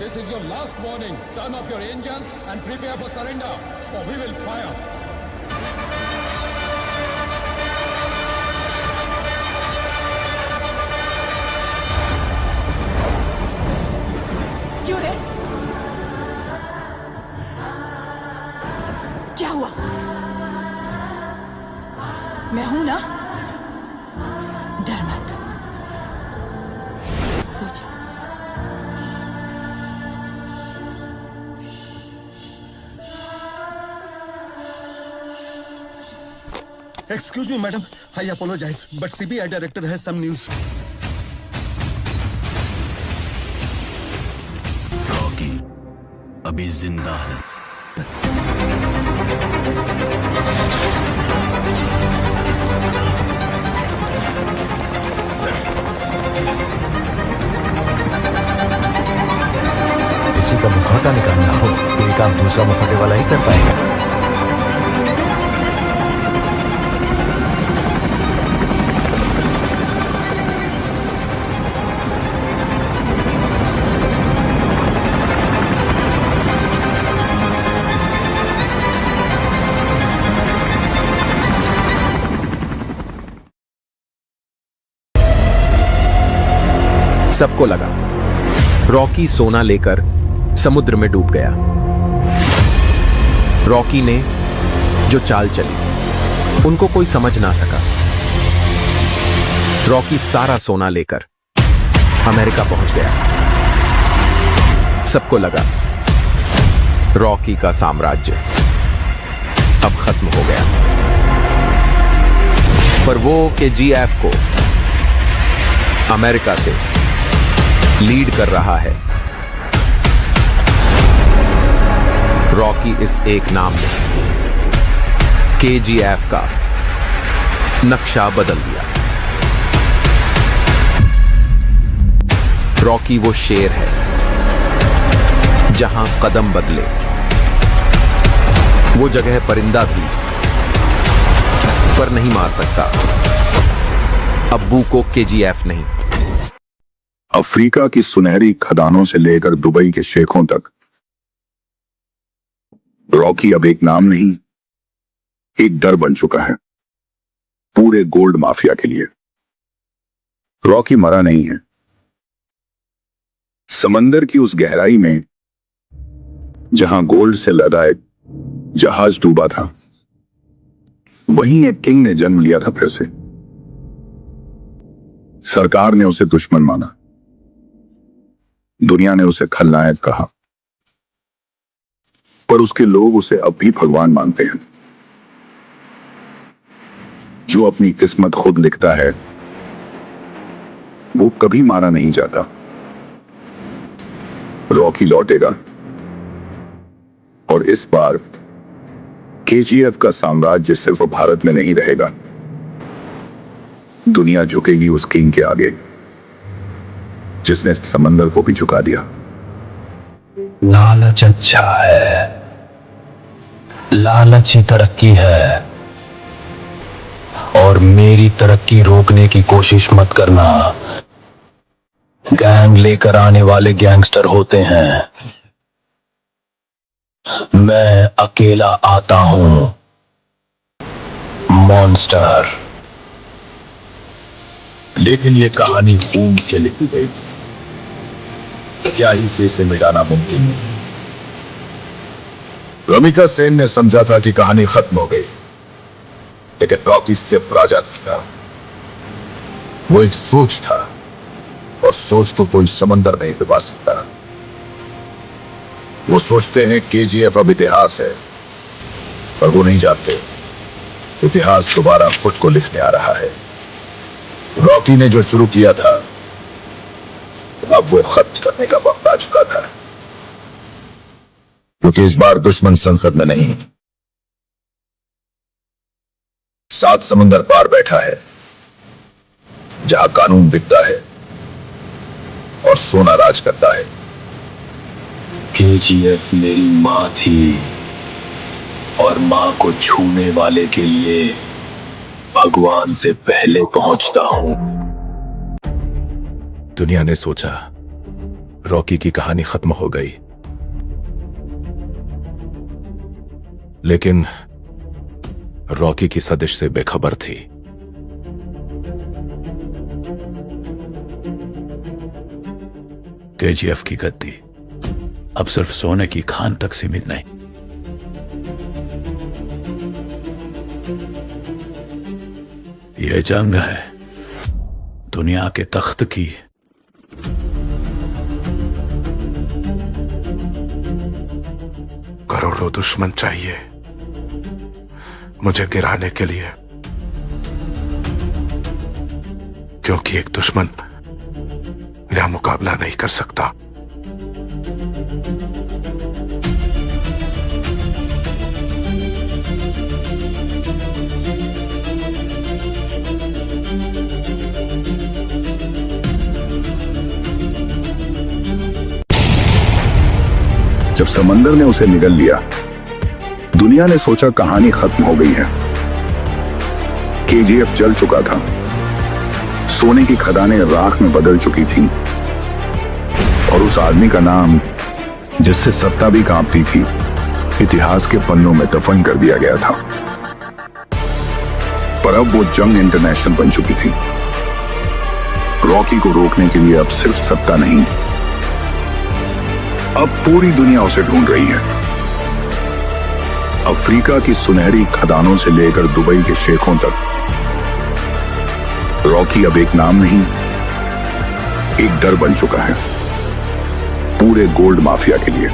This is your last warning. Turn off your engines and prepare for surrender, or we will fire. क्यों रे? क्या हुआ? मैं हूं ना, डर मत, सो जा। Excuse me, madam. I apologize, but CBI director has some news. Rocky अभी जिंदा है। किसी का मुखौटा निकालना हो तो ये काम दूसरा मुखौटे वाला ही कर पाएगा। सबको लगा रॉकी सोना लेकर समुद्र में डूब गया। रॉकी ने जो चाल चली उनको कोई समझ ना सका। रॉकी सारा सोना लेकर अमेरिका पहुंच गया। सबको लगा रॉकी का साम्राज्य अब खत्म हो गया। पर वो KGF को अमेरिका से लीड कर रहा है। रॉकी इस एक नाम ने KGF का नक्शा बदल दिया। रॉकी वो शेर है जहां कदम बदले वो जगह परिंदा भी पर नहीं मार सकता। अब्बू को KGF नहीं। अफ्रीका की सुनहरी खदानों से लेकर दुबई के शेखों तक रॉकी अब एक नाम नहीं, एक डर बन चुका है पूरे गोल्ड माफिया के लिए। रॉकी मरा नहीं है। समंदर की उस गहराई में जहां गोल्ड से लदा एक जहाज डूबा था, वहीं एक किंग ने जन्म लिया था फिर से। सरकार ने उसे दुश्मन माना, दुनिया ने उसे खलनायक कहा, पर उसके लोग उसे अब भी भगवान मानते हैं। जो अपनी किस्मत खुद लिखता है वो कभी मारा नहीं जाता। रॉकी लौटेगा और इस बार KGF का साम्राज्य सिर्फ भारत में नहीं रहेगा। दुनिया झुकेगी उस किंग के आगे जिसने समंदर को भी झुका दिया। लालच अच्छा है, लालच ही तरक्की है, और मेरी तरक्की रोकने की कोशिश मत करना। गैंग लेकर आने वाले गैंगस्टर होते हैं, मैं अकेला आता हूं, मॉन्स्टर। लेकिन ये कहानी खून से लिखी गई, क्या ही से इसे मिटाना मुमकिन नहीं। रमिका सेन ने समझा था कि कहानी खत्म हो गई, लेकिन रॉकी सिर्फ राजा था। वो एक सोच था, और सोच को कोई समंदर नहीं डुबा सकता। वो सोचते हैं KGF अब इतिहास है, पर वो नहीं जानते इतिहास दोबारा खुद को लिखने आ रहा है। रॉकी ने जो शुरू किया था अब वो खत्म करने का वक्त आ चुका था, क्योंकि इस बार दुश्मन संसद में नहीं, 7 समंदर पार बैठा है, जहां कानून बिकता है और सोना राज करता है। KGF मेरी मां थी, और मां को छूने वाले के लिए भगवान से पहले पहुंचता हूं। दुनिया ने सोचा रॉकी की कहानी खत्म हो गई, लेकिन रॉकी की सदिश से बेखबर थी। केजीएफ की गद्दी अब सिर्फ सोने की खान तक सीमित नहीं, यह जंग है दुनिया के तख्त की। करोड़ों दुश्मन चाहिए मुझे गिराने के लिए, क्योंकि एक दुश्मन मेरा मुकाबला नहीं कर सकता। जब समंदर ने उसे निगल लिया, दुनिया ने सोचा कहानी खत्म हो गई है। केजीएफ जल चुका था, सोने की खदानें राख में बदल चुकी थीं, और उस आदमी का नाम जिससे सत्ता भी कांपती थी, इतिहास के पन्नों में दफन कर दिया गया था। पर अब वो जंग इंटरनेशनल बन चुकी थी। रॉकी को रोकने के लिए अब सिर्फ सत्ता नहीं, अब पूरी दुनिया उसे ढूंढ रही है। अफ्रीका की सुनहरी खदानों से लेकर दुबई के शेखों तक रॉकी अब एक नाम नहीं, एक डर बन चुका है पूरे गोल्ड माफिया के लिए।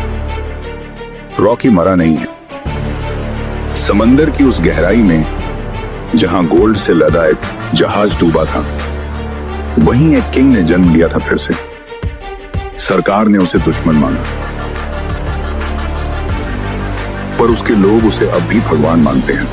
रॉकी मरा नहीं है। समंदर की उस गहराई में जहां गोल्ड से लदा एक जहाज डूबा था, वहीं एक किंग ने जन्म लिया था फिर से। सरकार ने उसे दुश्मन माना, पर उसके लोग उसे अब भी भगवान मानते हैं।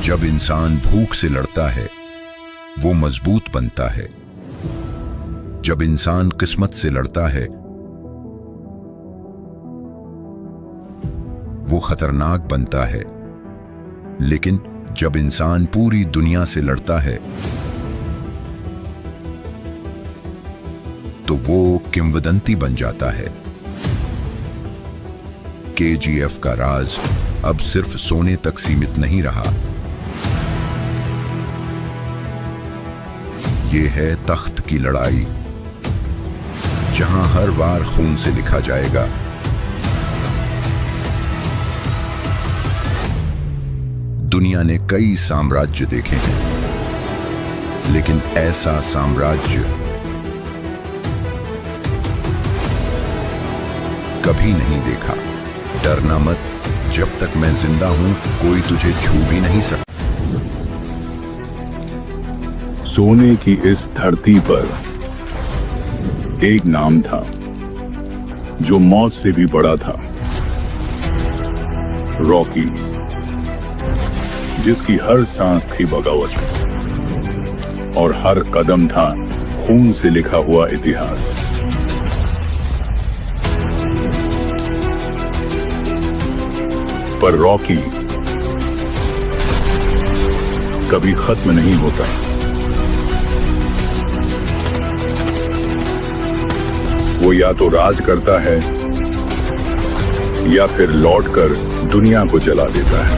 जब इंसान भूख से लड़ता है, वो मजबूत बनता है। जब इंसान किस्मत से लड़ता है, वो खतरनाक बनता है। लेकिन जब इंसान पूरी दुनिया से लड़ता है, तो वो किंवदंती बन जाता है। केजीएफ का राज अब सिर्फ सोने तक सीमित नहीं रहा, ये है तख्त की लड़ाई, जहां हर वार खून से लिखा जाएगा। दुनिया ने कई साम्राज्य देखे हैं, लेकिन ऐसा साम्राज्य कभी नहीं देखा। डरना मत, जब तक मैं जिंदा हूं कोई तुझे छू भी नहीं सकता। सोने की इस धरती पर एक नाम था जो मौत से भी बड़ा था, रॉकी, जिसकी हर सांस थी बगावत और हर कदम था खून से लिखा हुआ इतिहास। पर रॉकी कभी खत्म नहीं होता। वो या तो राज करता है या फिर लौटकर दुनिया को जला देता है।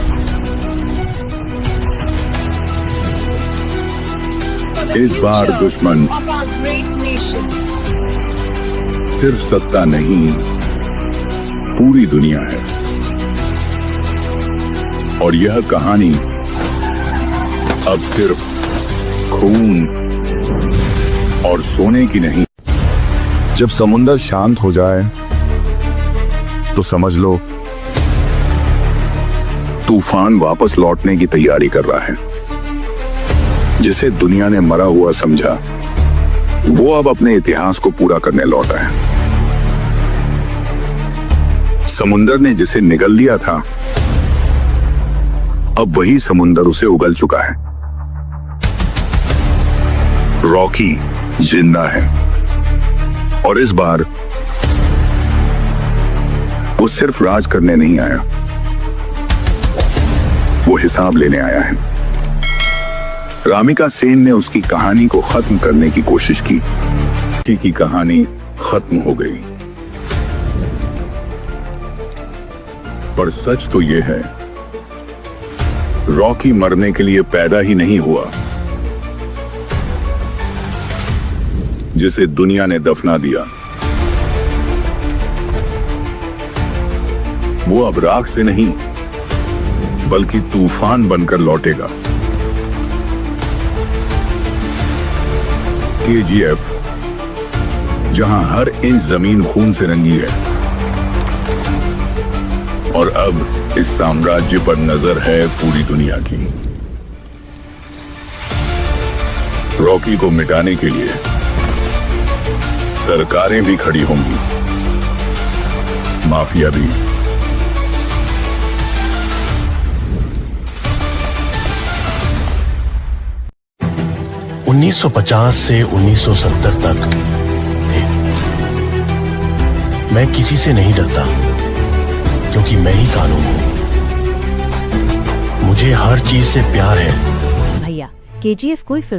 इस बार दुश्मन सिर्फ सत्ता नहीं, पूरी दुनिया है। और यह कहानी अब सिर्फ खून और सोने की नहीं। जब समुंदर शांत हो जाए तो समझ लो तूफान वापस लौटने की तैयारी कर रहा है। जिसे दुनिया ने मरा हुआ समझा, वो अब अपने इतिहास को पूरा करने लौटा है। समुंदर ने जिसे निगल लिया था, अब वही समुंदर उसे उगल चुका है। रॉकी जिंदा है, और इस बार वो सिर्फ राज करने नहीं आया, वो हिसाब लेने आया है। रामिका सेन ने उसकी कहानी को खत्म करने की कोशिश की कहानी खत्म हो गई। पर सच तो यह है, रॉकी मरने के लिए पैदा ही नहीं हुआ, जिसे दुनिया ने दफना दिया। वो अब राख से नहीं बल्कि तूफान बनकर लौटेगा। केजीएफ, जहां हर इंच जमीन खून से रंगी है, और अब इस साम्राज्य पर नजर है पूरी दुनिया की। रॉकी को मिटाने के लिए सरकारें भी खड़ी होंगी, माफिया भी। उन्नीस 1950 से 1970 तक मैं किसी से नहीं डरता, क्योंकि मैं ही कानून हूं। मुझे हर चीज से प्यार है। भैया, केजीएफ कोई फिल्म